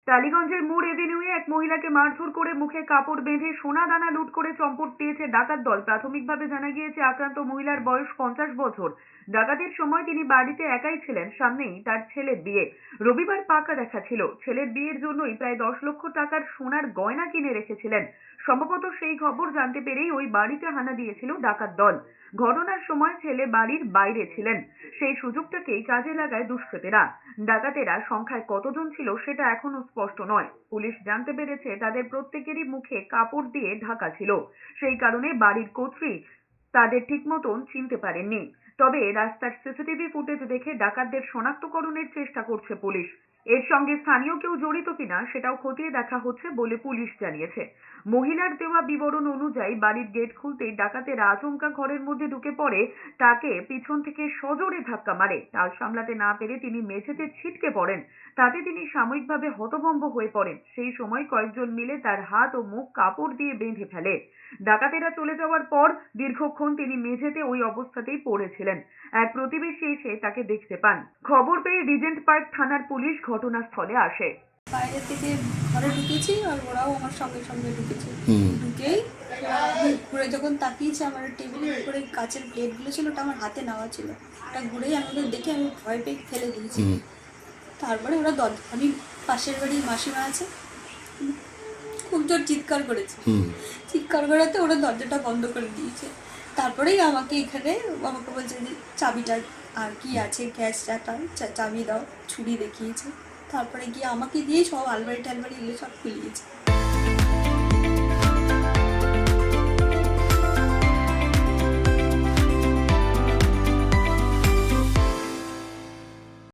টালিগঞ্জের মোড় এভিনিউয়ে এক মহিলাকে মারধর করে মুখে কাপড় বেঁধে সোনা দানা লুট করে চম্পট দিয়েছে ডাকাত দল। প্রাথমিকভাবে জানা গিয়েছে আক্রান্ত মহিলার বয়স 50 বছর। ডাকাতির সময় তিনি বাড়িতে একাই ছিলেন, সামনেই তার ছেলের বিয়ে। রবিবার পাকা দেখা ছিল। ছেলের বিয়ের জন্যই প্রায় 10 লক্ষ টাকার সোনার গয়না কিনে রেখেছিলেন। সম্ভবত সেই খবর জানতে পেরেই ওই বাড়িতে হানা দিয়েছিল ডাকাত দল। ঘটনার সময় ছেলে বাড়ির বাইরে ছিলেন। সেই সুযোগটাকেই কাজে লাগায় দুষ্কৃতীরা। ডাকাতেরা সংখ্যায় কতজন ছিল সেটা এখনো স্পষ্ট নয়। পুলিশ জানতে পেরেছে তাদের প্রত্যেকেরই মুখে কাপড় দিয়ে ঢাকা ছিল। সেই কারণে বাড়ির কর্ত্রী তাদের ঠিক মতন চিনতে পারেননি। তবে রাস্তার সিসিটিভি ফুটেজ দেখে ডাকাতদের শনাক্তকরণের চেষ্টা করছে পুলিশ। এর সঙ্গে স্থানীয় কেউ জড়িত কিনা সেটাও খতিয়ে দেখা হচ্ছে বলে পুলিশ জানিয়েছে। মহিলার দেওয়া বিবরণ অনুযায়ী বাড়ির গেট খুলতেই ডাকাতেরা আচমকা ঘরের মধ্যে ঢুকে পড়ে তাকে পিছন থেকে সজোরে ধাক্কা মারে। তাল সামলাতে না পেরে তিনি মেঝেতে ছিটকে পড়েন। তাতে তিনি সাময়িকভাবে হতভম্ব হয়ে পড়েন। সেই সময় কয়েকজন মিলে তার হাত ও মুখ কাপড় দিয়ে বেঁধে ফেলে। ডাকাতেরা চলে যাওয়ার পর দীর্ঘক্ষণ তিনি মেঝেতে ওই অবস্থাতেই পড়েছিলেন। এক প্রতিবেশী এসে তাকে দেখতে পান। খবর পেয়ে রিজেন্ট পার্ক থানার পুলিশ ঘটনাস্থলে আসে। বাইরে থেকে ঘরে ঢুকেছি আর ওরাও আমার সঙ্গে সঙ্গে ঢুকেছে। ঢুকেই ঘুরে যখন তাকিয়েছে আমার টেবিলের উপরে কাচের প্লেটগুলো ছিল, ওটা আমার হাতে নেওয়া ছিল। ওটা ঘুরেই আমাদের দেখে আমি ভয় পেয়ে ফেলে দিয়েছি। তারপরে ওরা আমি পাশের বাড়ির মাসিমা আছে, খুব জোর চিৎকার করেছে। চিৎকার করাতে ওরা দরজাটা বন্ধ করে দিয়েছে। তারপরেই আমাকে বলছে যে চাবিটা আর কি আছে, গ্যাস চাবি দাও, ছুরি দেখিয়েছে। তারপরে গিয়ে আমাকে দিয়ে সব আলমারি টালমারি এগুলো সব খুলিয়েছে।